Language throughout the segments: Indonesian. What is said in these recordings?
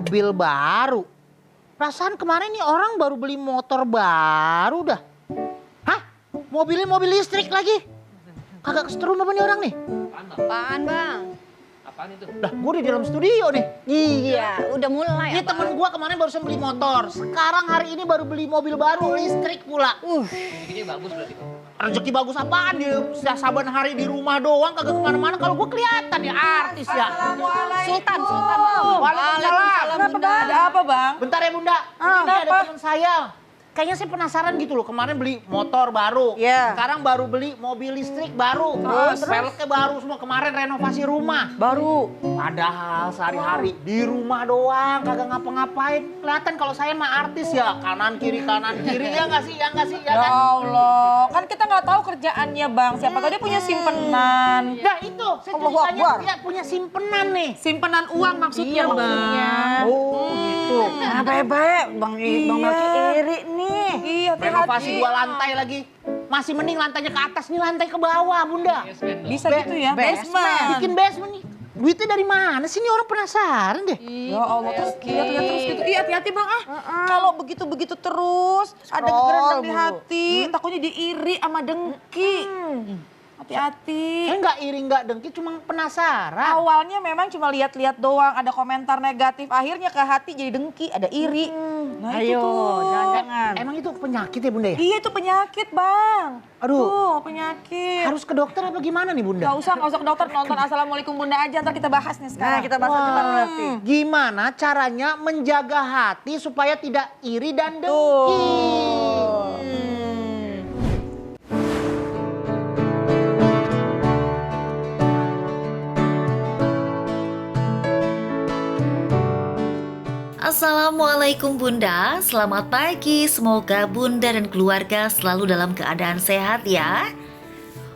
mobil baru. Perasaan kemarin nih orang baru beli motor baru dah. Hah? Mobilnya mobil listrik lagi? Kagak kesetrum apa nih orang nih? Apaan bang? Apaan itu? Dah, gue di dalam studio nih. Iya, udah mulai Ini temen gue kemarin barusan beli motor. Sekarang hari ini baru beli mobil baru listrik pula. Rezekinya bagus berarti. Rezeki bagus apaan dia? Saban hari di rumah doang kagak kemana-mana. Kalau gue kelihatan ya artis ya. Sultan. Waalaikumsalam. Bunda. Ada apa bang? Bentar ya Bunda. Ini ada teman saya. Kayaknya saya penasaran gitu loh. Kemarin beli motor baru. Iya. Sekarang baru beli mobil listrik baru. Terus peleknya baru semua. Kemarin renovasi rumah. Baru. Padahal sehari-hari di rumah doang. Kagak ngapa-ngapain. Kelihatan kalau saya mah artis ya. Kanan kiri ya nggak sih? Ya nggak sih? Ya Ya kan? Allah, kan kita nggak tahu kerjaannya bang. Siapa tahu dia punya simpenan. Nah itu, saya Allahu ceritanya Akbar. dia punya simpenan nih. Simpenan uang maksudnya Iya, bang. Oh gitu. Nah baik-baik, bang Melki iri nih. Iya, Renovasi 2 lantai lagi. Masih mending lantainya ke atas, nih lantai ke bawah, Bunda. Bisa gitu ya, basement. Bikin basement nih. Duitnya dari mana sih? Ini orang penasaran deh. Ya Allah, terus lihat terus gitu. Iya, hati-hati bang Kalau begitu-begitu terus, ada gerendang di hati, takutnya diiri sama dengki. Hati-hati. Saya nggak iri, nggak dengki, cuma penasaran. Awalnya memang cuma lihat-lihat doang, ada komentar negatif, akhirnya ke hati jadi dengki, ada iri. Nah itu tuh. Jangan-jangan. Emang itu penyakit ya Bunda ya? Iya itu penyakit bang. Aduh. Tuh penyakit. Harus ke dokter apa gimana nih Bunda? Nggak usah ke dokter, nonton Assalamualaikum Bunda aja, ntar kita bahas nih sekarang. Nah, kita bahas depan berarti. Gimana caranya menjaga hati supaya tidak iri dan dengki? Assalamualaikum Bunda, selamat pagi. Semoga Bunda dan keluarga selalu dalam keadaan sehat ya.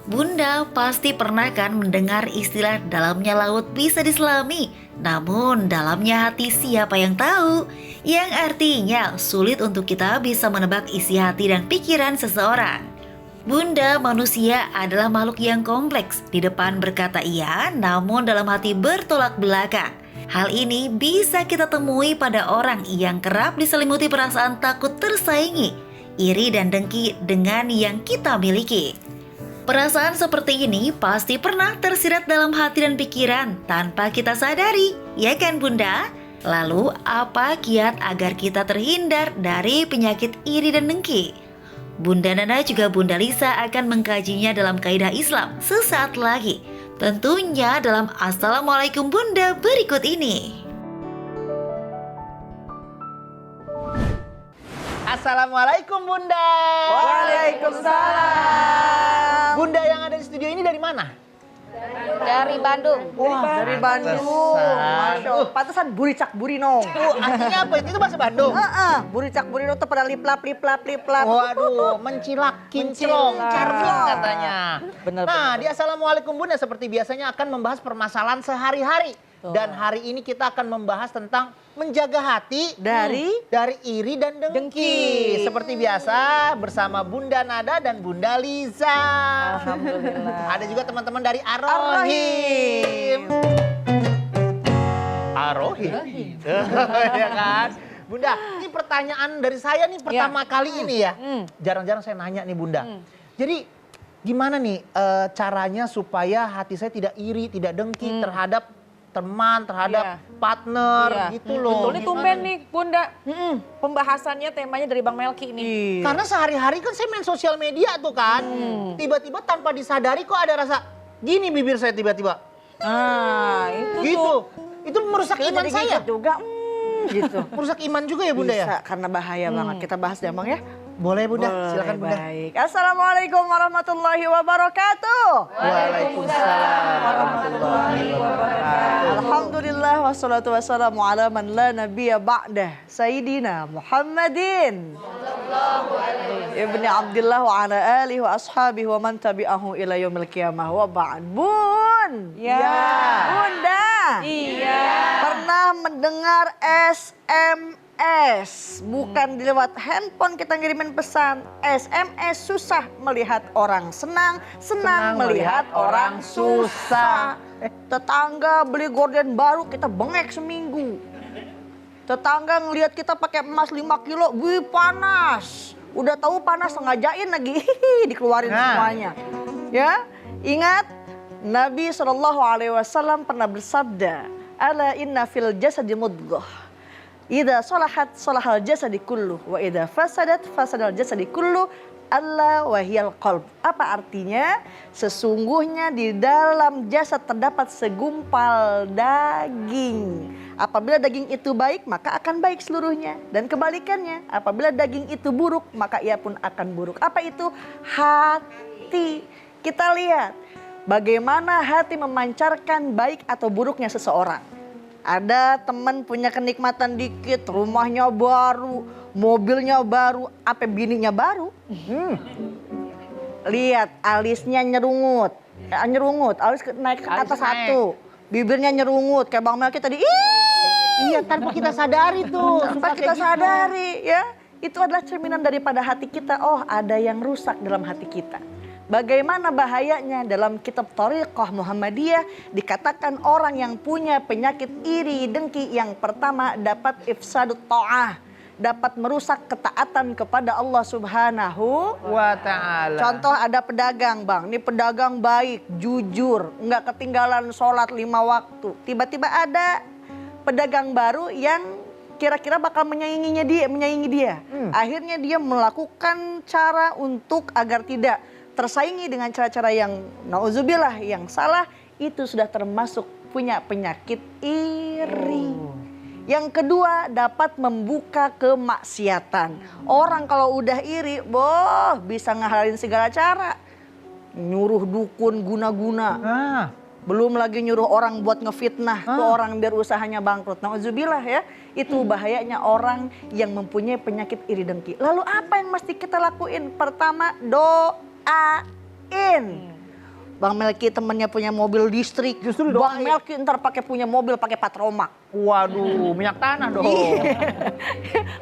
Bunda pasti pernah kan mendengar istilah dalamnya laut bisa diselami, namun dalamnya hati siapa yang tahu? Yang artinya sulit untuk kita bisa menebak isi hati dan pikiran seseorang. Bunda, manusia adalah makhluk yang kompleks. Di depan berkata iya, namun dalam hati bertolak belakang. Hal ini bisa kita temui pada orang yang kerap diselimuti perasaan takut tersaingi, iri dan dengki dengan yang kita miliki. Perasaan seperti ini pasti pernah tersirat dalam hati dan pikiran tanpa kita sadari, ya kan Bunda? Lalu apa kiat agar kita terhindar dari penyakit iri dan dengki? Bunda Nana juga Bunda Lisa akan mengkajinya dalam kaidah Islam sesaat lagi. Tentunya dalam Assalamualaikum Bunda berikut ini. Assalamualaikum Bunda. Waalaikumsalam. Bunda yang ada di studio ini dari mana? Dari Bandung. Dari Bandung. Masya Allah. Pantesan buricak burino. Artinya apa? Itu bahasa Bandung? Buricak burino tuh pada liplap. Waduh, mencilak, kinclong, carving katanya. Bener, Nah, di Assalamualaikum Bunda seperti biasanya akan membahas permasalahan sehari-hari. Dan hari ini kita akan membahas tentang menjaga hati dari iri dan dengki. Seperti biasa bersama Bunda Nada dan Bunda Liza. Alhamdulillah. Ada juga teman-teman dari Ar-Rohim. Ar-Rohim. Ya kan? Bunda, ini pertanyaan dari saya nih pertama kali ini ya. Jarang-jarang saya nanya nih Bunda. Jadi gimana nih caranya supaya hati saya tidak iri, tidak dengki terhadap teman, terhadap partner gitu loh. Betul nih tumben nih Bunda. Pembahasannya temanya dari Bang Melki ini. Karena sehari-hari kan saya main sosial media tuh kan. Tiba-tiba tanpa disadari kok ada rasa gini bibir saya tiba-tiba. Nah itu Gitu. tuh. Itu merusak iman saya. juga. Gitu. Merusak iman juga ya Bunda ya? Bisa, karena bahaya banget. Kita bahas deh Bang ya. Boleh Bunda, silakan Bunda. Baik. Assalamualaikum warahmatullahi wabarakatuh. Waalaikumsalam warahmatullahi wabarakatuh. Alhamdulillah wassalatu wassalamu ala man la nabiyya ba'dah. Sayyidina Muhammadin ibni Abdillah wa ala alihi wa ashabihi wa man tabi'ahu ila yaumil qiyamah wa ba'd. Bun. Bunda. Iya. Pernah mendengar SMS? Bukan di lewat handphone kita ngirimin pesan. SMS susah melihat orang senang, senang melihat orang susah. Tetangga beli gorden baru kita bengek seminggu. Tetangga ngelihat kita pakai emas 5 kilo, wih panas. Udah tahu panas sengajain lagi, dikeluarin semuanya. Ya, ingat Nabi SAW pernah bersabda, ala inna fil jasadi mudghah. Idza salahat salahal jasadi kullu wa idza fasadat fasadal jasadi kullu alla wahiyal qalb. Apa artinya? Sesungguhnya di dalam jasad terdapat segumpal daging. Apabila daging itu baik, maka akan baik seluruhnya. Dan kebalikannya, apabila daging itu buruk, maka ia pun akan buruk. Apa itu? Hati. Kita lihat bagaimana hati memancarkan baik atau buruknya seseorang. Ada teman punya kenikmatan dikit, rumahnya baru, mobilnya baru, apa bininya baru. Lihat alisnya nyerungut, alis naik ke atas satu. Bibirnya nyerungut kayak Bang Melki tadi. Iya, tanpa kita sadari tuh. Tanpa kita sadari ya. Itu adalah cerminan daripada hati kita. Oh, ada yang rusak dalam hati kita. Bagaimana bahayanya dalam kitab Thariqah Muhammadiyah dikatakan orang yang punya penyakit iri dengki yang pertama dapat ifsadut ta'ah, dapat merusak ketaatan kepada Allah Subhanahu wa ta'ala. Contoh ada pedagang Bang, ini pedagang baik, jujur, nggak ketinggalan sholat 5 waktu. Tiba-tiba ada pedagang baru yang kira-kira bakal menyaingi dia. Akhirnya dia melakukan cara untuk agar tidak tersaingi dengan cara-cara yang nauzubillah yang salah, itu sudah termasuk punya penyakit iri. Yang kedua dapat membuka kemaksiatan. Orang kalau udah iri, bisa ngehalalin segala cara. Nyuruh dukun guna-guna. Belum lagi nyuruh orang buat ngefitnah ke orang biar usahanya bangkrut. Nauzubillah ya. Itu bahayanya orang yang mempunyai penyakit iri dengki. Lalu apa yang mesti kita lakuin? Pertama, doain. Bang Melki temennya punya mobil listrik. Justru Bang Melki ntar punya mobil pakai Patromak. Waduh, minyak tanah dong.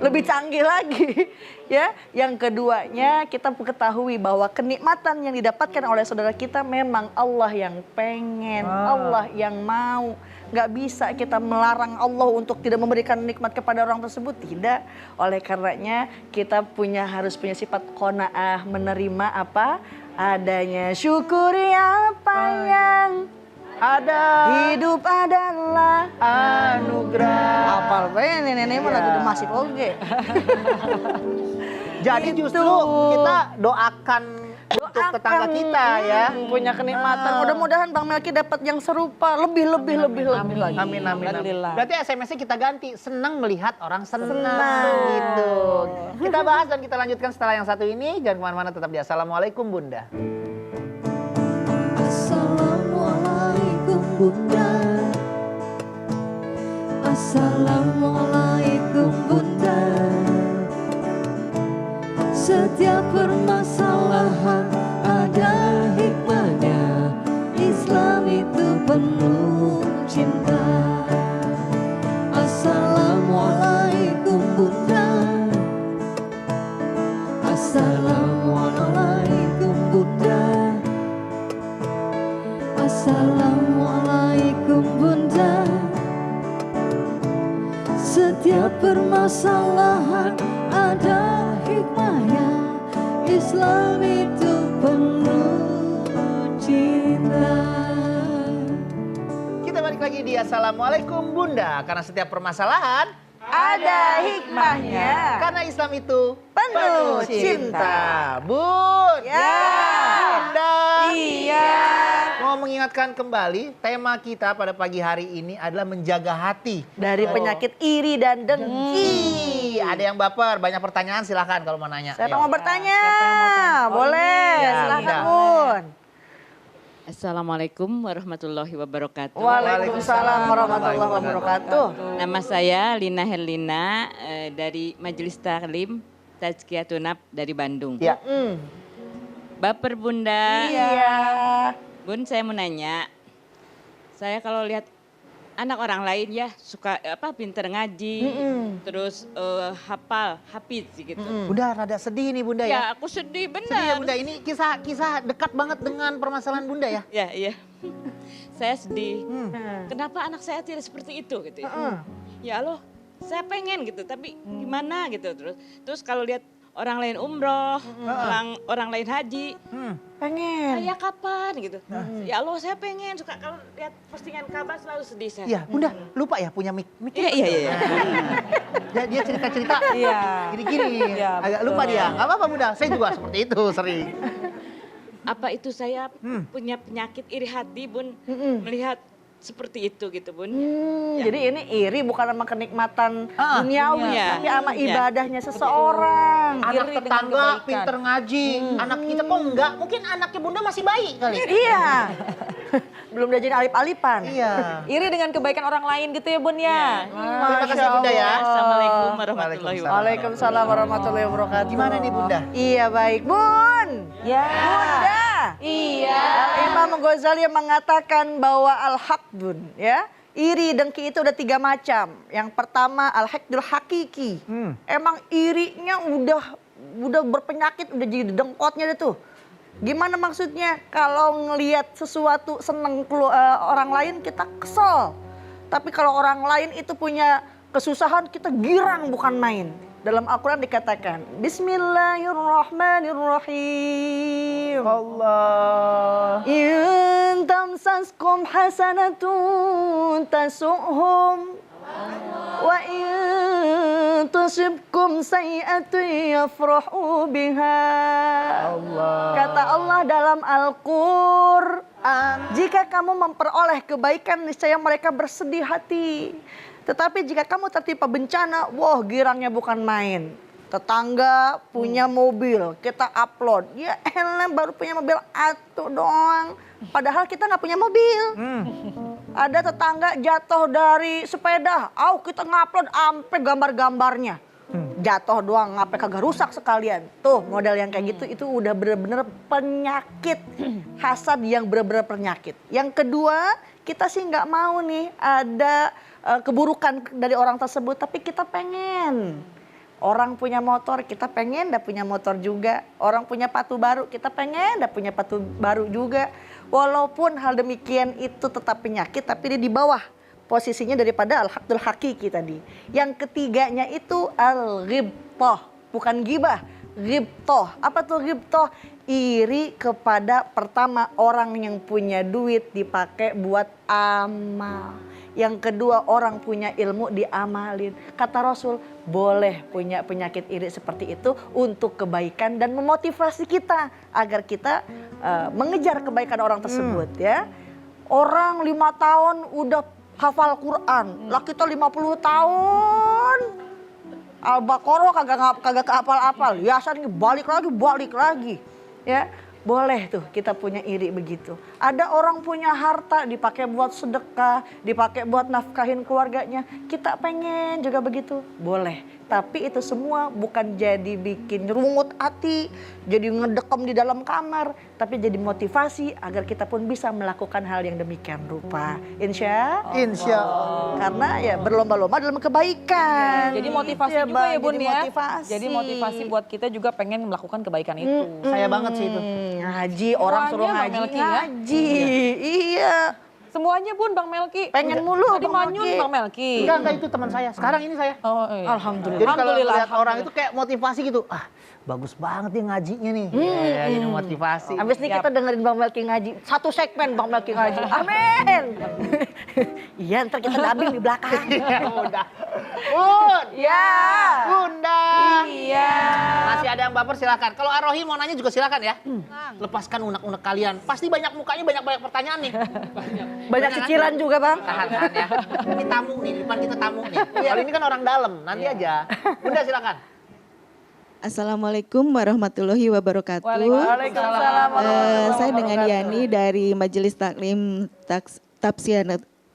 Lebih canggih lagi. Ya, yang keduanya kita ketahui bahwa kenikmatan yang didapatkan oleh saudara kita memang Allah yang pengen, Allah yang mau. Gak bisa kita melarang Allah untuk tidak memberikan nikmat kepada orang tersebut, tidak. Oleh karenanya kita harus punya sifat qanaah, menerima apa adanya. Syukuri apa yang ada. Hidup adalah anugerah. Apal bae nenek-nenek mah lagu masih oge. Jadi justru kita doakan untuk tetangga kita ya. Punya kenikmatan. Mudah-mudahan Bang Melki dapat yang serupa, lebih lagi. Amin. Berarti SMS-nya kita ganti, senang melihat orang senang gitu. Kita bahas dan kita lanjutkan setelah yang satu ini. Jangan kemana-mana, tetap di Assalamualaikum Bunda. Assalamualaikum Bunda. Assalamualaikum Bunda. Setiap permasalahan ada hikmahnya. Islam itu penuh cinta. Assalamualaikum Bunda. Assalamualaikum Bunda. Assalamualaikum Bunda. Setiap permasalahan ada hikmahnya. Islam itu penuh cinta. Kita balik lagi di Assalamualaikum Bunda. Karena setiap permasalahan ada hikmahnya. Karena Islam itu Penuh cinta. Bun. Ya. Bunda. Iya. Mau mengingatkan kembali, tema kita pada pagi hari ini adalah menjaga hati Dari penyakit iri dan dengki. Ada yang baper, banyak pertanyaan, silahkan kalau mau nanya. Siapa Ayo. mau bertanya? Boleh, Ya, silakan Bunda. Bun. Assalamualaikum warahmatullahi wabarakatuh. Waalaikumsalam warahmatullahi wabarakatuh. Nama saya Lina Herlina dari Majelis Taklim Tazkiyatun Nafs dari Bandung. Ya. Baper Bunda. Iya. Bun, saya mau nanya. Saya kalau lihat anak orang lain ya suka pinter ngaji, terus hafiz gitu. Bunda rada sedih nih Bunda Ya, ya. aku sedih Sedih ya benar. Bunda, ini kisah dekat banget dengan permasalahan Bunda ya. Ya, iya. Saya sedih. Kenapa anak saya tidak seperti itu gitu ya? Ya Allah, saya pengen gitu, tapi gimana gitu. Terus kalau lihat orang lain umroh, orang lain haji, Pengen. saya kapan gitu. Ya Allah, saya pengen, suka kalau lihat postingan kabar selalu sedih saya. Iya, Bunda lupa ya punya mic. Iya. Dia cerita-cerita Iya. gini-gini. Iya, Agak betul. lupa dia. Nggak apa-apa Bunda, saya juga seperti itu sering. Apa itu saya punya penyakit iri hati, Bun, melihat seperti itu gitu, Bun. Jadi ini iri bukan sama kenikmatan duniawi, Iya. tapi sama Iya. ibadahnya seseorang. Anak Iri dengan tetangga kebaikan. pinter ngaji, anak kita kok enggak? Mungkin anaknya Bunda masih bayi kali. Iya. Belum diajarin alip-alipan. Iya. Iri dengan kebaikan orang lain gitu ya Bun ya. Terima kasih Bunda ya. Assalamualaikum warahmatullahi wabarakatuh. Waalaikumsalam warahmatullahi wabarakatuh. Gimana nih Bunda? Iya baik, Bun. Ya. Bunda. Iya. Imam Ghazali mengatakan bahwa al-haq, Bun, ya. Iri dengki itu ada 3 macam. Yang pertama al-haqdul hakiki. Emang irinya udah berpenyakit, udah jadi dengkotnya deh tuh. Gimana maksudnya? Kalau ngelihat sesuatu seneng orang lain kita kesel. Tapi kalau orang lain itu punya kesusahan kita girang bukan main. Dalam Al-Quran dikatakan, Bismillahirrahmanirrahim. Allah. In tamsaskum hasanatun tasu'hum. Wa in tusibkum sayi'atun yafrahu biha. Kata Allah dalam Al-Qur'an, jika kamu memperoleh kebaikan niscaya mereka bersedih hati. Tetapi jika kamu tertimpa bencana, wah girangnya bukan main. Tetangga punya mobil, kita upload. Ya elah baru punya mobil atuh doang. Padahal kita nggak punya mobil. Ada tetangga jatuh dari sepeda, kita ngupload ampe gambar-gambarnya. Jatuh doang, ngapain kagak rusak sekalian. Tuh model yang kayak gitu itu udah bener-bener penyakit. Hasad yang bener-bener penyakit. Yang kedua, kita sih nggak mau nih ada keburukan dari orang tersebut, tapi kita pengen. Orang punya motor, kita pengen dah punya motor juga. Orang punya sepatu baru, kita pengen dah punya sepatu baru juga. Walaupun hal demikian itu tetap penyakit, tapi dia di bawah posisinya daripada al-haqdul hakiki tadi. Yang ketiganya itu al-ghibtah, bukan gibah, ghibtah. Apa tuh ghibtah? Iri kepada pertama orang yang punya duit dipakai buat amal. Yang kedua orang punya ilmu diamalin. Kata Rasul, boleh punya penyakit iri seperti itu untuk kebaikan dan memotivasi kita agar kita mengejar kebaikan orang tersebut ya. Orang 5 tahun udah hafal Quran, lah kita 50 tahun Al-Baqarah kagak kehafal-hafal. Yasin balik lagi ya. Boleh tuh kita punya iri begitu. Ada orang punya harta dipakai buat sedekah, dipakai buat nafkahin keluarganya. Kita pengen juga begitu. Boleh. Tapi itu semua bukan jadi bikin rungut hati, jadi ngedekam di dalam kamar. Tapi jadi motivasi agar kita pun bisa melakukan hal yang demikian rupa. Insya Allah. Karena ya berlomba-lomba dalam kebaikan. Jadi motivasi Itu juga ya Bun jadi ya. motivasi. Jadi motivasi buat kita juga pengen melakukan kebaikan itu. Saya banget sih itu. Ngaji, orang suruh Semuanya, Bang ngaji, Melki, ya? ngaji. Iya. Semuanya Bun Bang Melki. Pengen mulu Tadi Bang manyun Melki. Bang Melki. Enggak itu teman saya. Sekarang ini saya. Oh iya. Alhamdulillah. Jadi kalau Alhamdulillah, lihat orang itu kayak motivasi gitu. Bagus banget nih ngajinya nih. Ya, ini motivasi. Habis ini kita dengerin Bang Melki ngaji. Satu segmen Bang Melki ngaji. Amin. Iya ntar kita dubbing di belakang. Ya udah. Bun. Ya. Bunda. Iya. Masih ada yang baper silakan. Kalau Arohi mau nanya juga silakan ya. Lepaskan unek-unek kalian. Pasti banyak mukanya banyak pertanyaan nih. Banyak cicilan juga Bang. Tahan ya. Ini tamu nih, di depan kita tamu nih. Kalau ini kan orang dalam, nanti aja. Bunda silakan. Assalamualaikum warahmatullahi wabarakatuh. Waalaikumsalam. Saya dengan Yani dari Majelis Taklim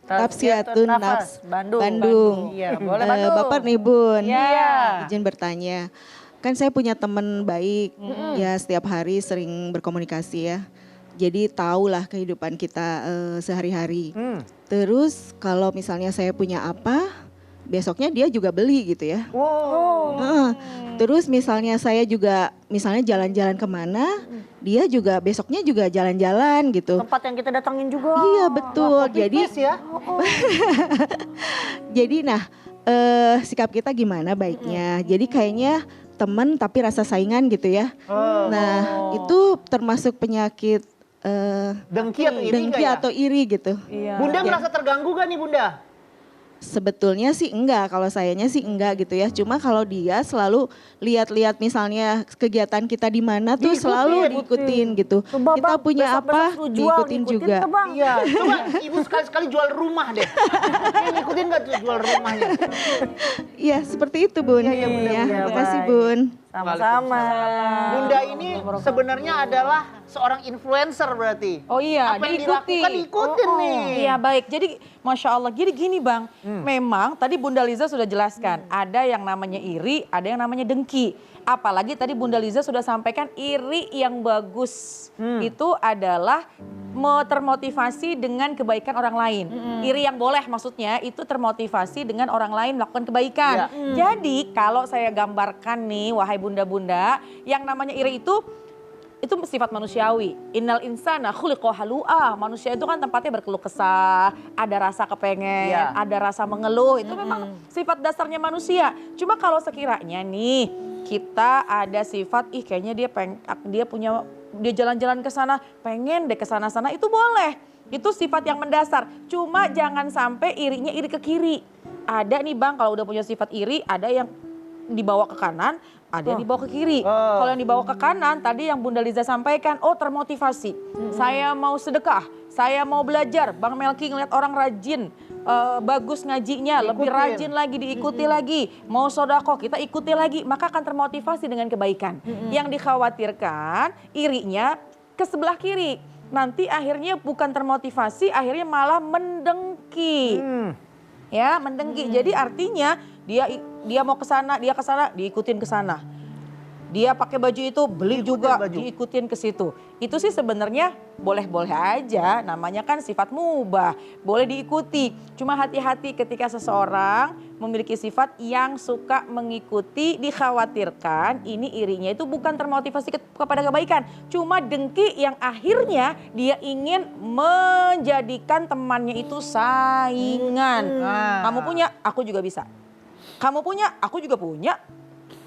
Tapsiatun Nafs Bandung. Iya, boleh Bandung. Bapak nih Bun, Iya. izin bertanya. Kan saya punya teman baik, ya setiap hari sering berkomunikasi ya. Jadi tahulah kehidupan kita sehari-hari. Terus kalau misalnya saya punya apa, besoknya dia juga beli gitu ya. Terus misalnya saya juga misalnya jalan-jalan kemana, dia juga besoknya juga jalan-jalan gitu. Tempat yang kita datangin juga. Iya betul. Jadi ya. Jadi nah sikap kita gimana baiknya. Jadi kayaknya temen tapi rasa saingan gitu ya. Nah itu termasuk penyakit Dengki atau iri dengki nggak ya? atau iri gitu. Bunda merasa terganggu gak nih Bunda? Sebetulnya sih enggak, kalau sayanya sih enggak gitu ya. Cuma kalau dia selalu lihat-lihat misalnya kegiatan kita di mana tuh selalu diikutin gitu. Coba, Kita Bang, punya besok-besok apa suruh jual, diikutin ngikutin juga. ke, Bang. Iya, coba ibu sekali-sekali jual rumah deh. Ngikutin gak tuh jual rumahnya? Iya seperti itu Bun. Iya, benar, Ya, benar. makasih Bun. Sama-sama. Bunda ini sebenarnya adalah seorang influencer berarti. Oh iya, Apa yang diikuti. dilakukan diikutin nih. Iya baik, jadi Masya Allah, jadi gini Bang, memang tadi Bunda Liza sudah jelaskan, ada yang namanya iri, ada yang namanya dengki. Apalagi tadi Bunda Liza sudah sampaikan iri yang bagus, itu adalah termotivasi dengan kebaikan orang lain. Iri yang boleh maksudnya itu termotivasi dengan orang lain melakukan kebaikan. Jadi kalau saya gambarkan nih, wahai bunda-bunda, yang namanya iri itu sifat manusiawi. Innal insana khuliqa halu'a. Manusia itu kan tempatnya berkeluh kesah, ada rasa kepengen, ada rasa mengeluh. Itu memang sifat dasarnya manusia. Cuma kalau sekiranya nih kita ada sifat, kayaknya dia jalan-jalan ke sana, pengen deh ke sana-sana, itu boleh. Itu sifat yang mendasar. Cuma jangan sampai irinya iri ke kiri. Ada nih Bang, kalau udah punya sifat iri, ada yang dibawa ke kanan, ada yang dibawa ke kiri. Kalau yang dibawa ke kanan, tadi yang Bunda Liza sampaikan, termotivasi. Saya mau sedekah, saya mau belajar. Bang Melki ngeliat orang rajin, bagus ngajinya, lebih rajin lagi, diikuti lagi. Mau sodako, kita ikuti lagi, maka akan termotivasi dengan kebaikan. Yang dikhawatirkan, irinya ke sebelah kiri. Nanti akhirnya bukan termotivasi, akhirnya malah mendengki. Ya, mendengki. Jadi artinya dia mau ke sana, dia ke sana, diikutin ke sana. Dia pakai baju itu, beli juga, diikutin ke situ. Itu sih sebenarnya boleh-boleh aja, namanya kan sifat mubah, boleh diikuti. Cuma hati-hati ketika seseorang memiliki sifat yang suka mengikuti, dikhawatirkan ini irinya itu bukan termotivasi kepada kebaikan. Cuma dengki yang akhirnya dia ingin menjadikan temannya itu saingan. Kamu punya, aku juga bisa. Kamu punya, aku juga punya.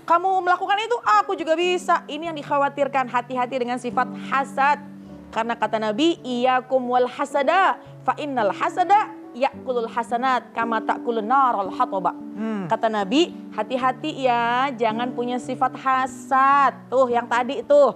Kamu melakukan itu, aku juga bisa. Ini yang dikhawatirkan, hati-hati dengan sifat hasad. Karena kata Nabi, iyakum wal hasada, fa innal hasada yakulul hasanat kama takulun narul hatoba. Kata Nabi, hati-hati ya, jangan punya sifat hasad. Tuh yang tadi tuh,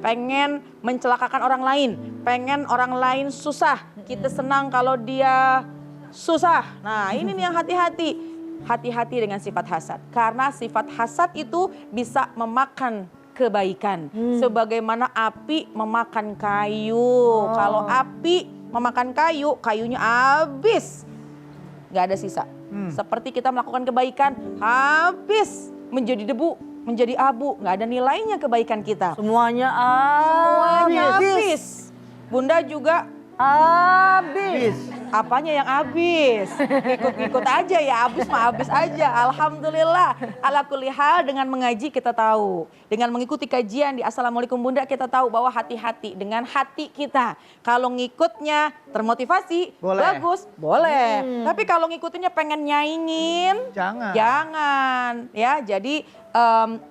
pengen mencelakakan orang lain, pengen orang lain susah. Kita senang kalau dia susah. Nah ini nih yang hati-hati. Hati-hati dengan sifat hasad. Karena sifat hasad itu bisa memakan kebaikan. Sebagaimana api memakan kayu. Kalau api memakan kayu, kayunya habis. Gak ada sisa. Seperti kita melakukan kebaikan, habis menjadi debu, menjadi abu. Gak ada nilainya kebaikan kita. Semuanya habis. Bunda juga habis. Apanya yang habis? Ikut-ikut aja ya, habis mah habis aja. Alhamdulillah. Ala kulli hal dengan mengaji kita tahu. Dengan mengikuti kajian di Assalamualaikum Bunda kita tahu bahwa hati-hati dengan hati kita. Kalau ngikutnya termotivasi, bagus, boleh. Tapi kalau ngikutinnya pengen nyaingin, jangan. Ya, jadi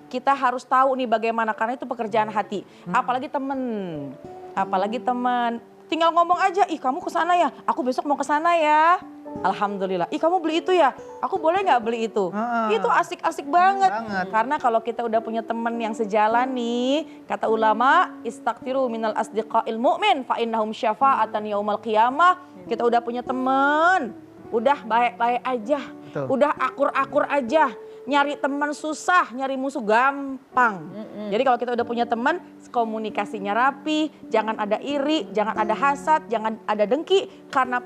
kita harus tahu nih bagaimana, karena itu pekerjaan hati. Apalagi teman. Tinggal ngomong aja, kamu kesana ya, aku besok mau kesana ya. Alhamdulillah, kamu beli itu ya, aku boleh nggak beli itu? Itu asik-asik banget. Karena kalau kita udah punya teman yang sejalan nih, kata ulama, istaghfiru minal asdiqail mu'min fa innahum syafa'atan yaumal qiyamah. Kita udah punya teman, udah baik-baik aja, udah akur-akur aja. Nyari teman susah, nyari musuh gampang. Jadi kalau kita udah punya teman, komunikasinya rapi, jangan ada iri, jangan ada hasad, jangan ada dengki. Karena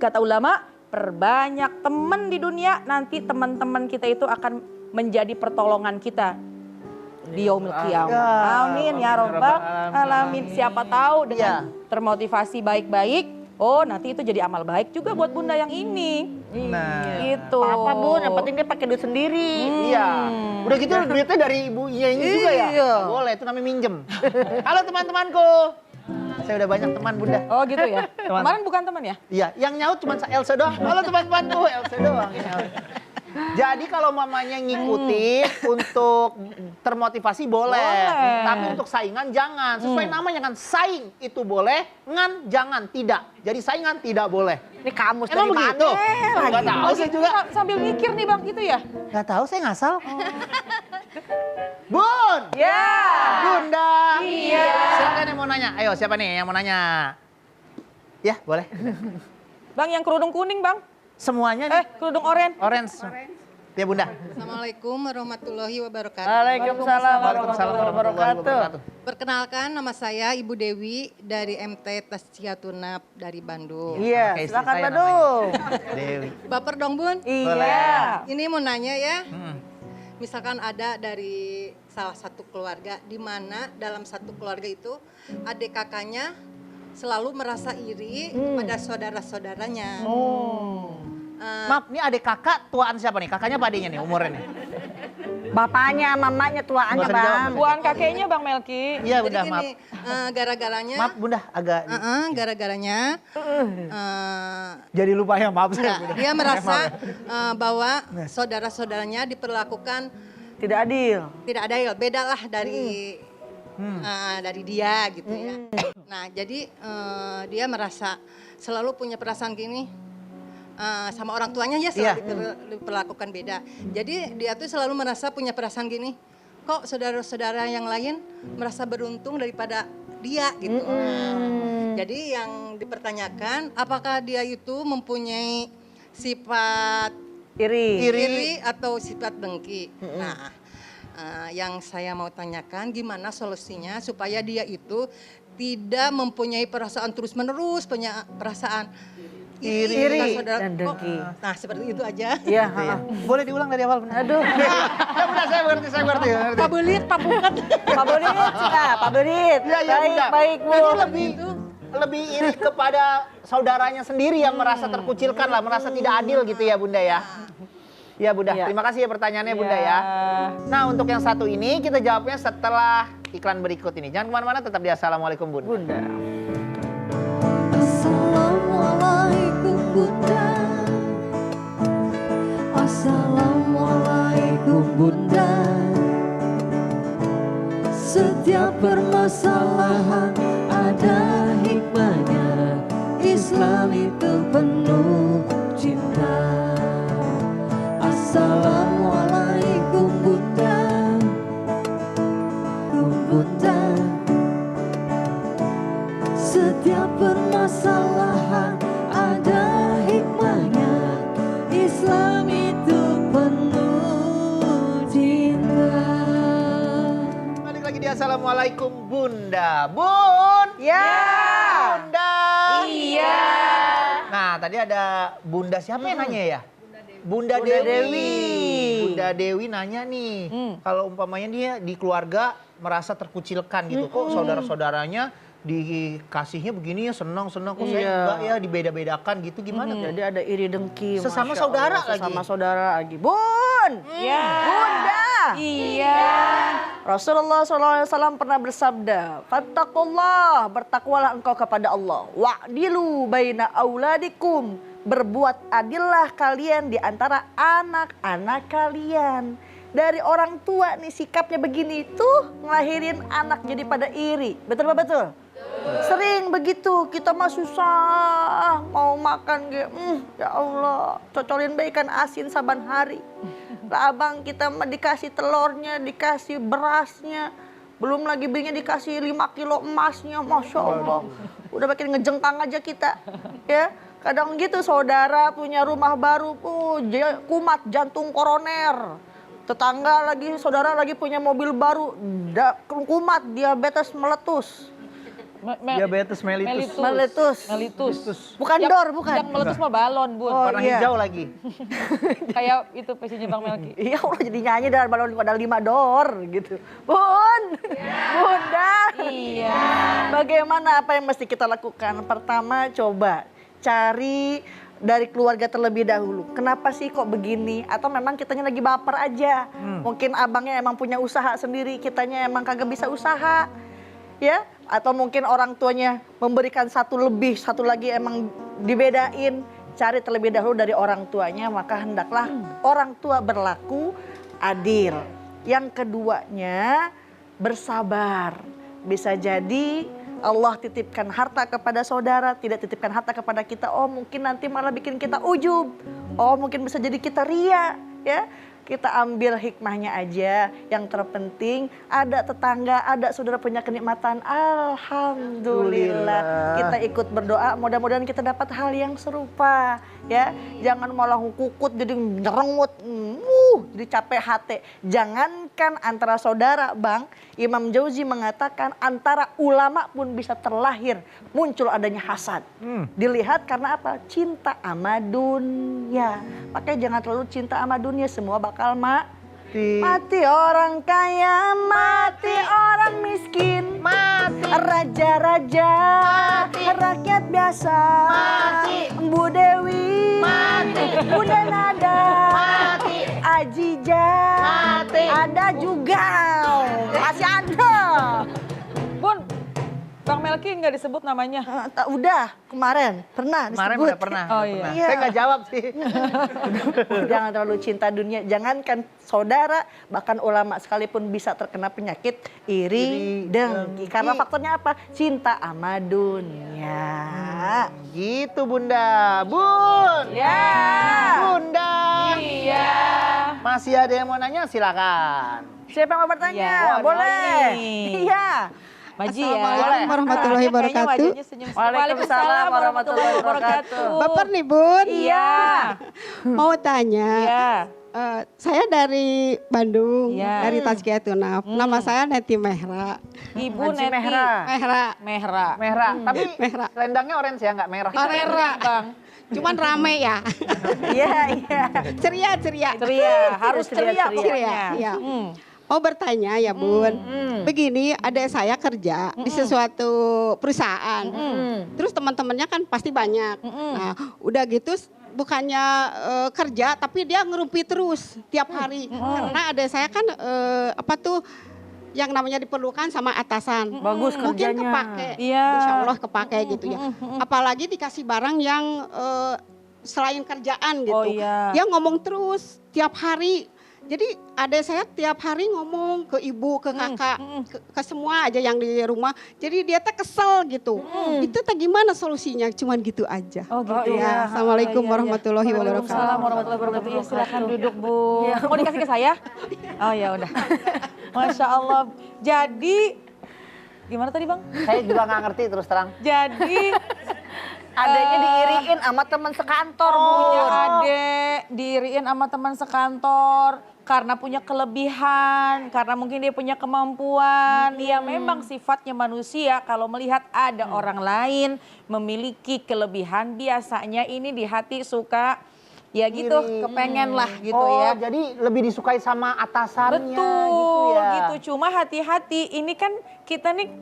kata ulama, perbanyak teman di dunia, nanti teman-teman kita itu akan menjadi pertolongan kita di yaumil qiyamah. Amin ya robbal alamin. Siapa tahu dengan termotivasi baik-baik, nanti itu jadi amal baik juga buat Bunda yang ini. Gitu. Apa Bun, yang penting dia pakai duit sendiri. Iya. Udah gitu duitnya dari ibunya ini juga ya? Boleh, itu namanya minjem. Halo teman-temanku. Saya udah banyak teman Bunda. Oh gitu ya? Kemarin bukan teman ya? Iya, yang nyaut cuma Elsa doang. Halo teman-temanku, Elsa doang. Jadi kalau mamanya ngikutin untuk termotivasi boleh. Boleh. Tapi untuk saingan jangan. Sesuai namanya kan, saing itu boleh, ngan jangan, tidak. Jadi saingan tidak boleh. Ini kamus Emang dari begitu? mana? Nggak tahu saya juga. Sambil mikir nih Bang gitu ya? Nggak tahu, saya ngasal. Bun! Ya. Bunda! Iya. Silakan yang mau nanya. Ayo, siapa nih yang mau nanya? Ya, boleh. Bang yang kerudung kuning Bang. Semuanya nih. Kerudung oranye. Orange. Ya, Bunda. Assalamualaikum warahmatullahi wabarakatuh. Waalaikumsalam Waalaikumsalam warahmatullahi wabarakatuh. Perkenalkan, nama saya Ibu Dewi dari MT Tasyatunap dari Bandung. Iya, Pakai istri silakan saya Badung. Dewi. Baper dong Bun. Iya. Ini mau nanya ya. Misalkan ada dari salah satu keluarga, di mana dalam satu keluarga itu adik kakaknya selalu merasa iri pada saudara-saudaranya. Maaf, ini adik kakak tuaan siapa nih? Kakaknya apa adiknya nih umurnya nih? Bapaknya, mamanya, tuaannya Nggak usah dijawab, Bang. Buan kakeknya Bang Melki. Iya, Jadi Bunda, maaf. gini, gara-garanya, Maaf, Bunda, agak gara-garanya, jadi lupa ya, maaf saya. enggak, Bunda. dia merasa Maaf ya. bahwa saudara-saudaranya diperlakukan Tidak adil. tidak adil, beda lah dari dia gitu ya. Nah jadi dia merasa selalu punya perasaan gini sama orang tuanya ya selalu diperlakukan beda. Jadi dia tuh selalu merasa punya perasaan gini, kok saudara-saudara yang lain merasa beruntung daripada dia gitu. Jadi yang dipertanyakan apakah dia itu mempunyai sifat iri atau sifat dengki. Nah, yang saya mau tanyakan gimana solusinya supaya dia itu tidak mempunyai perasaan terus-menerus, punya perasaan iri dan dengki. Nah, seperti itu aja. Iya, Gitu ya. Boleh diulang dari awal, Bunda? Aduh. Ya, Bunda, saya mengerti. Pak Belit. Pak Belit. Iya, iya, Bunda. Baik, Bu. Ini lebih iri kepada saudaranya sendiri yang merasa terkucilkan lah, merasa tidak adil gitu ya, Bunda ya. Ya, Bunda. Iya. Terima kasih ya pertanyaannya, Bunda ya. Nah, untuk yang satu ini kita jawabnya setelah iklan berikut ini. Jangan kemana-mana, tetap di Assalamualaikum, Bunda. Assalamualaikum Bunda. Assalamualaikum Bunda. Setiap permasalahan ada hikmahnya. Islam itu penuh cinta. Assalamualaikum Bunda. Bunda. Setiap permasalahan ada hikmahnya. Islam itu penuh cinta. Balik lagi di Assalamualaikum, Bunda. Bun! Ya. Bunda! Iya. Nah, tadi ada Bunda siapa yang nanya ya? Bunda Dewi. Bunda Dewi nanya nih, kalau umpamanya dia di keluarga merasa terkucilkan gitu, kok saudara-saudaranya dikasihnya begini ya senang kok saya enggak ya, dibeda-bedakan gitu, gimana tuh? Jadi ada iri dengki. Sesama Masya saudara Allah, lagi. Sesama saudara lagi. Bun! Iya. Bunda! Iya. Rasulullah SAW pernah bersabda, Fattakullah, bertakwalah engkau kepada Allah. Wa'dilu baina auladikum, berbuat adillah kalian di antara anak-anak kalian. Dari orang tua nih sikapnya begini tuh ngelahirin anak jadi pada iri. Betul Pak betul? Sering begitu, kita mah susah mau makan ya Allah, cocolin bae ikan asin saban hari. Lah abang kita mah dikasih telurnya, dikasih berasnya, belum lagi belinya dikasih 5 kilo emasnya, Masya Allah. Udah makin ngejengkang aja kita, ya. Kadang gitu saudara punya rumah baru, kumat jantung koroner. Tetangga lagi, saudara lagi punya mobil baru, kumat diabetes meletus. Diabetes mellitus. Meletus. Bukan dor, bukan. Yang meletus mah balon, Bun. Warna hijau lagi. Kayak itu pasiennya Bang Melki. Iya Allah jadi nyanyi dari balon pada 5 dor gitu. Bun, Bunda. Iya. Bagaimana apa yang mesti kita lakukan? Pertama coba cari dari keluarga terlebih dahulu. Kenapa sih kok begini? Atau memang kitanya lagi baper aja. Mungkin abangnya emang punya usaha sendiri, kitanya emang kagak bisa usaha. Ya, atau mungkin orang tuanya memberikan satu lebih, satu lagi emang dibedain. cari terlebih dahulu dari orang tuanya, maka hendaklah orang tua berlaku adil. Yang keduanya bersabar. Bisa jadi Allah titipkan harta kepada saudara, tidak titipkan harta kepada kita. Oh mungkin nanti malah bikin kita ujub. Oh mungkin bisa jadi kita ria, ya. Kita ambil hikmahnya aja. Yang terpenting ada tetangga, ada saudara punya kenikmatan. Alhamdulillah. Kita ikut berdoa, mudah-mudahan kita dapat hal yang serupa. Ya, jangan malah kukut jadi nyerengut, jadi capek hati. Jangankan antara saudara, Bang, Imam Jauzi mengatakan antara ulama pun bisa terlahir muncul adanya hasad. Dilihat karena apa? Cinta sama dunia. Makanya jangan terlalu cinta sama dunia, semua bakal mati orang kaya, mati orang miskin, mati raja-raja, rakyat biasa, mati Bu Dewi, mati Bunda Nada, mati Ajija, mati ada juga, masih ada. Bun, Bang Melki nggak disebut namanya? Udah kemarin pernah disebut. Kemarin udah pernah. Oh iya. Iya. Saya nggak jawab sih. Jangan terlalu cinta dunia. Jangankan saudara, bahkan ulama sekalipun bisa terkena penyakit iri, dengki. Karena faktornya apa? Cinta sama dunia. Gitu Bunda. Bun. Ya. Bunda. Iya. Masih ada yang mau nanya silakan. Siapa yang mau bertanya? Iya, Boleh. boleh. Iya. Maji ya. Assalamualaikum warahmatullahi Kayaknya wabarakatuh. wajahnya senyum. Waalaikumsalam warahmatullahi wabarakatuh. Baper nih Bun. Iya. Mau tanya. Iya. Saya dari Bandung, Iya. dari Tazkiyatun Nafs. Nama saya Neti Mehra. Ibu Haji Neti. Mehra. Mehra. Mehra. Tapi Mehra. selendangnya orange ya, nggak merah. Mehra. Bang. Cuman rame ya. Iya, iya. Ceria. Ceria, harus ceria Ceria. pokoknya. Iya. Mau bertanya ya Bun. Begini, adik saya kerja di sesuatu perusahaan. Terus teman-temannya kan pasti banyak. Nah, udah gitu bukannya kerja tapi dia ngerumpi terus tiap hari. Karena adik saya kan yang namanya diperlukan sama atasan. Bagus Mungkin kerjanya. kepake. Iya. Insya Allah kepake gitu ya. Apalagi dikasih barang yang selain kerjaan gitu. Oh, iya. Dia ngomong terus tiap hari. Jadi adik saya tiap hari ngomong ke ibu, ke kakak, ke semua aja yang di rumah. Jadi dia teh kesel gitu. Itu teh gimana solusinya? Cuman gitu aja. Oh gitu Ya, Assalamualaikum warahmatullahi wabarakatuh. Waalaikumsalam warahmatullahi wabarakatuh. Ya, silakan duduk Bu. Mau dikasih ke saya? Oh ya udah. Masya Allah. Jadi gimana tadi Bang? Saya juga nggak ngerti terus terang. Jadi Adanya diiriin sama teman sekantor, punya Bun. adik, diiriin sama teman sekantor karena punya kelebihan, karena mungkin dia punya kemampuan. Ya memang sifatnya manusia kalau melihat ada orang lain memiliki kelebihan, biasanya ini di hati suka ya gitu, kepengen lah gitu ya. Jadi lebih disukai sama atasannya Betul, gitu ya. gitu. Cuma hati-hati, ini kan kita nih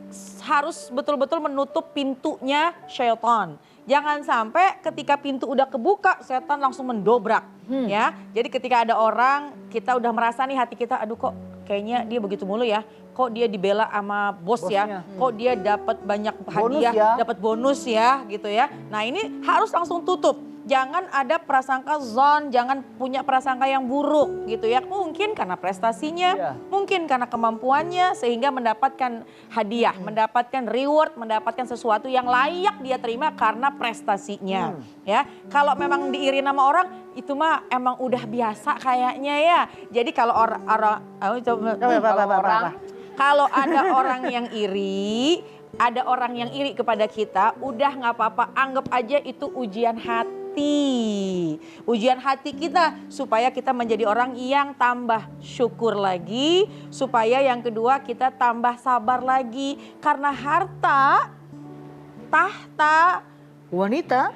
harus betul-betul menutup pintunya syaitan. Jangan sampai ketika pintu udah kebuka, setan langsung mendobrak. Ya, jadi ketika ada orang, kita udah merasa nih hati kita, aduh kok kayaknya dia begitu mulu ya. Kok dia dibela sama bos ya. Kok dia dapat banyak hadiah, dapat bonus ya gitu ya. Nah ini harus langsung tutup. Jangan ada prasangka zon, jangan punya prasangka yang buruk gitu ya. Mungkin karena prestasinya, mungkin karena kemampuannya sehingga mendapatkan hadiah, mendapatkan reward, mendapatkan sesuatu yang layak dia terima karena prestasinya. Ya, kalau memang diiri nama orang itu mah emang udah biasa kayaknya ya. Jadi kalau kalau ada orang yang iri, ada orang yang iri kepada kita, udah nggak apa-apa, anggap aja itu ujian hati. Ujian hati kita supaya kita menjadi orang yang tambah syukur lagi, supaya yang kedua kita tambah sabar lagi. Karena harta, tahta, wanita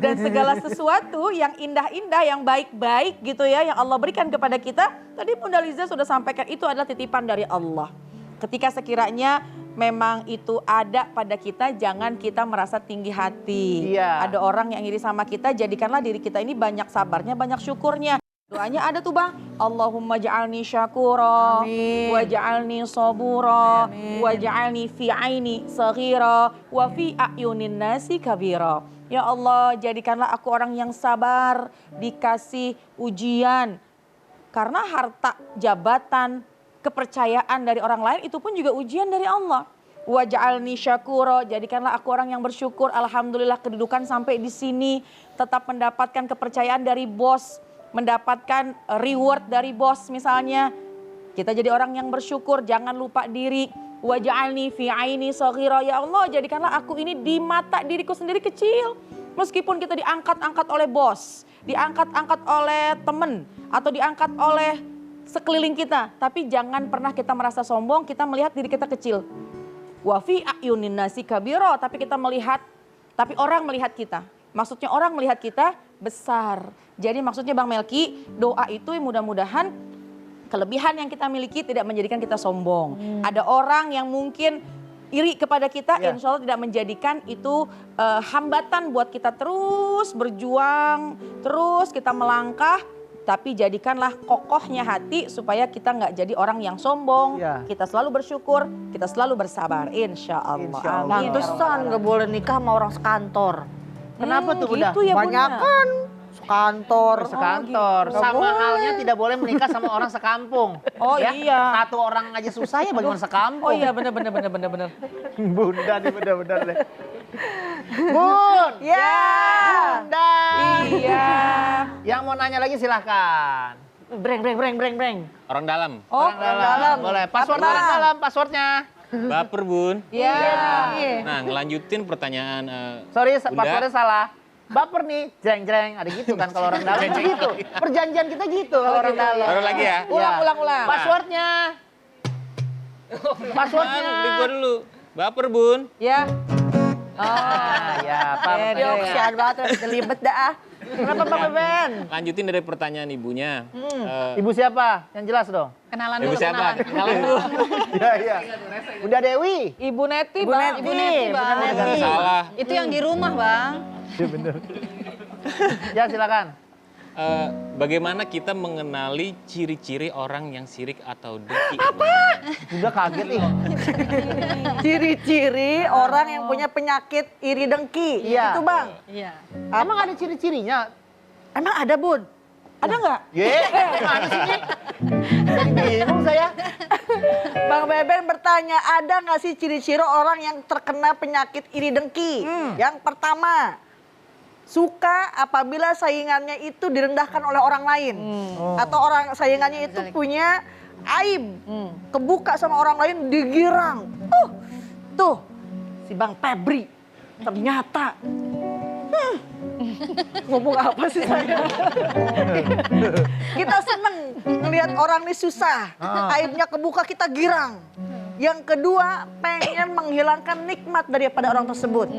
dan segala sesuatu yang indah-indah, yang baik-baik gitu ya, yang Allah berikan kepada kita. Tadi Bunda Liza sudah sampaikan itu adalah titipan dari Allah. Ketika sekiranya memang itu ada pada kita, jangan kita merasa tinggi hati. Ada orang yang iri sama kita, jadikanlah diri kita ini banyak sabarnya, banyak syukurnya. Doanya ada tuh Bang. Allahumma ja'alni syakura, wa ja'alni sabura, wa ja'alni fi aini saghira, wa fi a'yunin nasi kabira. Ya Allah, jadikanlah aku orang yang sabar, dikasih ujian. Karena harta, jabatan, kepercayaan dari orang lain itu pun juga ujian dari Allah. Wa ja'alni syakura, jadikanlah aku orang yang bersyukur. Alhamdulillah kedudukan sampai di sini, tetap mendapatkan kepercayaan dari bos, mendapatkan reward dari bos misalnya. Kita jadi orang yang bersyukur, jangan lupa diri. Wa ja'alni fi aini saghira, ya Allah jadikanlah aku ini di mata diriku sendiri kecil. Meskipun kita diangkat-angkat oleh bos, diangkat-angkat oleh teman, atau diangkat oleh sekeliling kita. Tapi jangan pernah kita merasa sombong, kita melihat diri kita kecil. Wa fi a'yunin nasi kabira, tapi kita melihat, tapi orang melihat kita. Maksudnya orang melihat kita besar. Jadi maksudnya Bang Melki, doa itu mudah-mudahan kelebihan yang kita miliki tidak menjadikan kita sombong. Ada orang yang mungkin iri kepada kita, insya Allah tidak menjadikan itu hambatan buat kita terus berjuang, terus kita melangkah. Tapi jadikanlah kokohnya hati supaya kita nggak jadi orang yang sombong. Kita selalu bersyukur, kita selalu bersabar. Insya Allah. Pantesan nggak boleh nikah sama orang sekantor. Kenapa tuh Bunda? Gitu ya, Bunda. Banyak kan sekantor. Sekantor. Sama halnya tidak boleh menikah sama orang sekampung. Oh ya? iya. Satu orang aja susah ya bagaimana sekampung. Oh iya benar. Bunda nih benar-benar deh. Bun. Ya. Bunda. Iya. Yang mau nanya lagi silahkan. Breng. Orang dalam. Oh, Orang dalam. Boleh. Password orang dalam, passwordnya. Baper Bun. Iya. Nah ngelanjutin pertanyaan Sorry, Bunda. passwordnya salah. Baper nih, jreng. Ada gitu kan kalau orang dalam gitu. Perjanjian kita gitu kalau orang dalam. Baru lagi ya. Ulang. Passwordnya. Passwordnya. Beli gua dulu. Baper Bun. Ya. Ya, Pak. Kesian banget, jelibet dah. Kenapa Bang Beben? Lanjutin dari pertanyaan ibunya. Ibu siapa? Yang jelas dong. Kenalan Ibu dulu, siapa? kenalan. Kenalan dulu. Iya. Bunda Dewi. Ibu Neti, Ibu Bang. Neti. Ibu Neti, Bang. Salah. Itu yang di rumah, Bang. Iya benar. Ya silakan. Bagaimana kita mengenali ciri-ciri orang yang sirik atau dengki? Bunda kaget nih. Ciri-ciri orang yang punya penyakit iri dengki. Iya. Itu Bang. Iya. Emang ada ciri-cirinya? Emang ada Bun? Ada nggak? Gimana sih ini? Bingung saya. Bang Beben bertanya, ada nggak sih ciri-ciri orang yang terkena penyakit iri dengki? Yang pertama, suka apabila saingannya itu direndahkan oleh orang lain. Atau orang saingannya itu punya aib. Kebuka sama orang lain digirang. Tuh, si Bang Febri ternyata. Ngomong apa sih saya? Kita seneng ngelihat orang ini susah. Aibnya kebuka kita girang. Yang kedua, pengen menghilangkan nikmat daripada orang tersebut.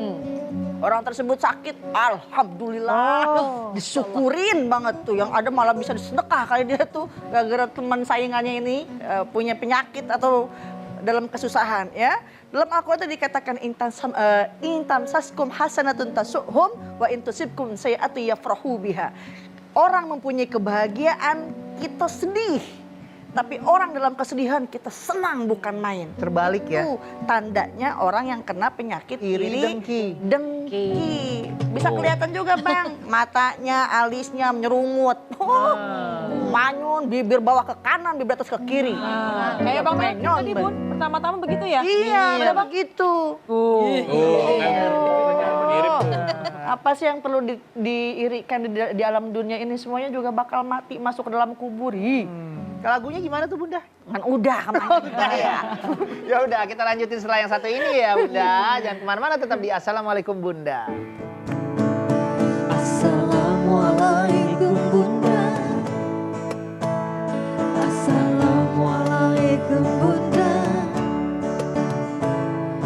Orang tersebut sakit, alhamdulillah, disyukurin banget tuh. Yang ada malah bisa disedekah kali dia tuh gara-gara teman saingannya ini punya penyakit atau dalam kesusahan ya. Dalam Al-Quran itu dikatakan intamsaskum hasanatun tasuhum wa intusibkum sayi'atu yafrahu biha. Orang mempunyai kebahagiaan, kita sedih. Tapi orang dalam kesedihan kita senang bukan main. Terbalik ya. Itu tandanya orang yang kena penyakit Iri dengki. Bisa kelihatan juga Bang. Matanya, alisnya menyerungut. Manyun, bibir bawah ke kanan, bibir atas ke kiri. Kayak Bang Melki tadi Bun, pertama-tama begitu ya? Iya, begitu. Mirip. Apa sih yang perlu diirikan di alam dunia ini? Semuanya juga bakal mati, masuk ke dalam kubur. Lagunya gimana tuh Bunda? Kan udah kemana ya. Ya udah kita lanjutin setelah yang satu ini ya Bunda. Jangan kemana-mana, tetap di Assalamualaikum Bunda. Assalamualaikum Bunda. Assalamualaikum Bunda.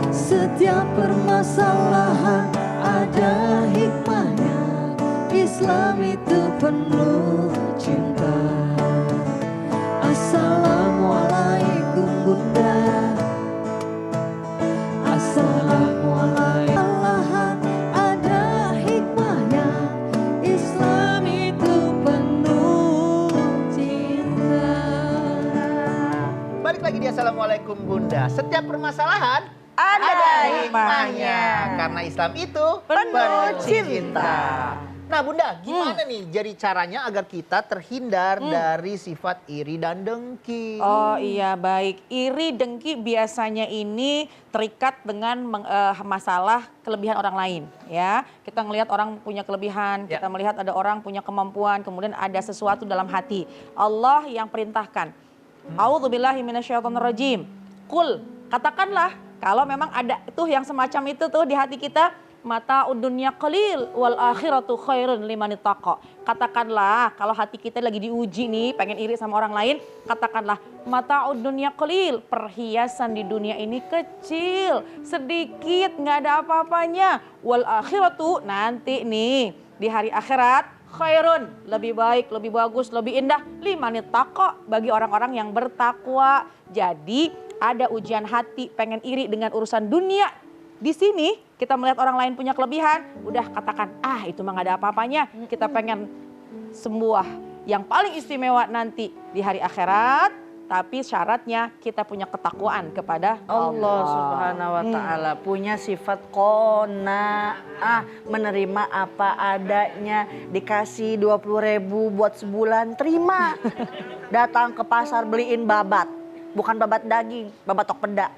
Setiap permasalahan ada hikmahnya. Islam itu penuh cinta. Assalamualaikum Bunda. Assalamualaikum. Ada hikmahnya. Islam itu penuh lagi di Assalamualaikum Bunda. Setiap permasalahan Ada hikmahnya. Karena Islam itu Penuh cinta. Nah Bunda, gimana nih jadi caranya agar kita terhindar dari sifat iri dan dengki? Oh iya baik, iri dengki biasanya ini terikat dengan masalah kelebihan orang lain ya. Kita ngelihat orang punya kelebihan, kita melihat ada orang punya kemampuan, kemudian ada sesuatu dalam hati. Allah yang perintahkan. A'udzubillahi minasyaitonirrajim. Qul, katakanlah kalau memang ada tuh yang semacam itu tuh di hati kita, mata dunya qalil wal akhiratu khairun liman ittaqa. Katakanlah kalau hati kita lagi diuji nih, pengen iri sama orang lain, katakanlah mata dunya qalil, perhiasan di dunia ini kecil, sedikit, nggak ada apa-apanya. Wal akhiratu, nanti nih di hari akhirat, khairun, lebih baik, lebih bagus, lebih indah, liman ittaqa, bagi orang-orang yang bertakwa. Jadi ada ujian hati pengen iri dengan urusan dunia. Di sini kita melihat orang lain punya kelebihan, udah katakan, itu mah gak ada apa-apanya. Kita pengen sembuh yang paling istimewa nanti di hari akhirat, tapi syaratnya kita punya ketakwaan kepada Allah Subhanahu wa taala, punya sifat qanaah, menerima apa adanya. Dikasih 20.000 buat sebulan, terima. Datang ke pasar beliin babat. Bukan babat daging, babat tok peda.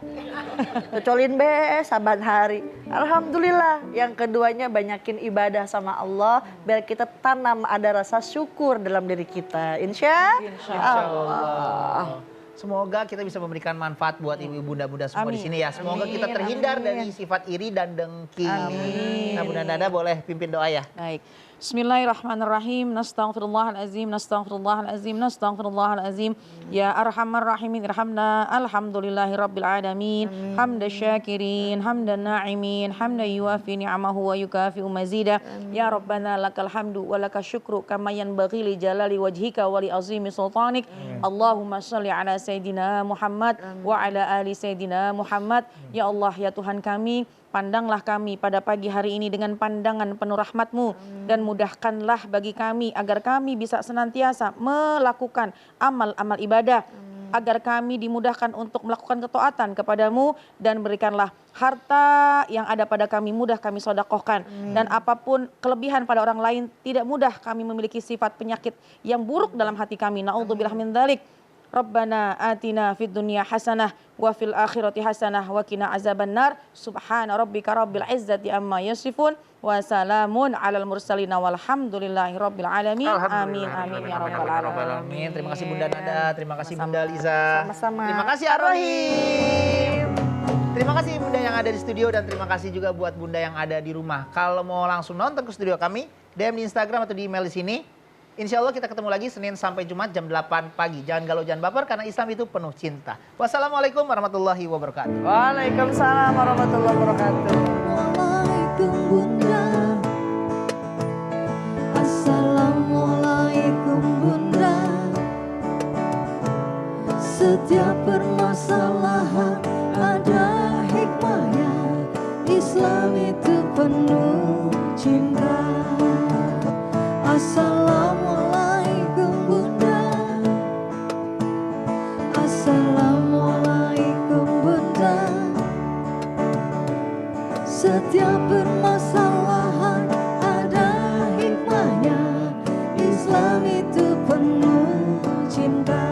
Cocolin saban hari. Alhamdulillah. Yang keduanya banyakin ibadah sama Allah. Biar kita tanam ada rasa syukur dalam diri kita. Insya Allah. Semoga kita bisa memberikan manfaat buat ibu bunda-bunda semua di sini ya. Semoga kita terhindar dari sifat iri dan dengki. Nah Bunda Nada boleh pimpin doa ya. Baik. Bismillahirrahmanirrahim. Nastaghfirullahalazim, nastaghfirullahalazim, nastaghfirullahalazim. Ya arhamar rahimin irhamna. Alhamdulillahirabbil alamin. Hamdan syakirin, hamdan na'imin, hamdan yuwafi ni'amahu wa yukafi'u mazida. Ya Rabbana lakal hamdu wa lakal syukru kama yanbaghi li jalali wajhika wa li azimi sultanik. Allahumma shalli ala Sayyidina Muhammad wa ala ali Sayyidina Muhammad. Ya Allah, ya Tuhan kami, pandanglah kami pada pagi hari ini dengan pandangan penuh rahmat-Mu dan mudahkanlah bagi kami agar kami bisa senantiasa melakukan amal-amal ibadah, agar kami dimudahkan untuk melakukan ketaatan kepadamu, dan berikanlah harta yang ada pada kami mudah kami sedekahkan, dan apapun kelebihan pada orang lain tidak mudah kami memiliki sifat penyakit yang buruk dalam hati kami. Na'udzubillah min dzalik. Rabbana atina fid dunya hasanah wa fil akhirati hasanah wa qina azabannar. Subhana rabbika rabbil izzati amma yasifun wa salamun alal mursalin walhamdulillahi rabbil alamin. Amin amin ya rabbal alamin. Terima kasih Bunda Nada, terima kasih Bunda Liza. Sama-sama. Terima kasih Ar-Rahim. Terima kasih Bunda yang ada di studio dan terima kasih juga buat Bunda yang ada di rumah. Kalau mau langsung nonton ke studio kami, DM di Instagram atau di email di sini. Insya Allah kita ketemu lagi Senin sampai Jumat jam 8 pagi. Jangan galau, jangan baper karena Islam itu penuh cinta. Wassalamualaikum warahmatullahi wabarakatuh. Waalaikumsalam warahmatullahi wabarakatuh. Assalamualaikum Bunda. Assalamualaikum Bunda. Setiap permasalahan ada hikmahnya. Islam itu penuh cinta. Assalamualaikum Bunda. Assalamualaikum Bunda. Setiap permasalahan ada hikmahnya. Islam itu penuh cinta.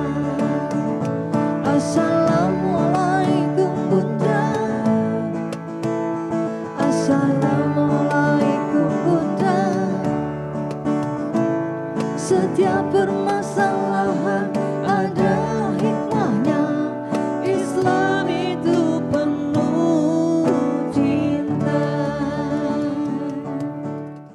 Assalamualaikum Bunda. Assalamualaikum Bunda. Setiap permasalahan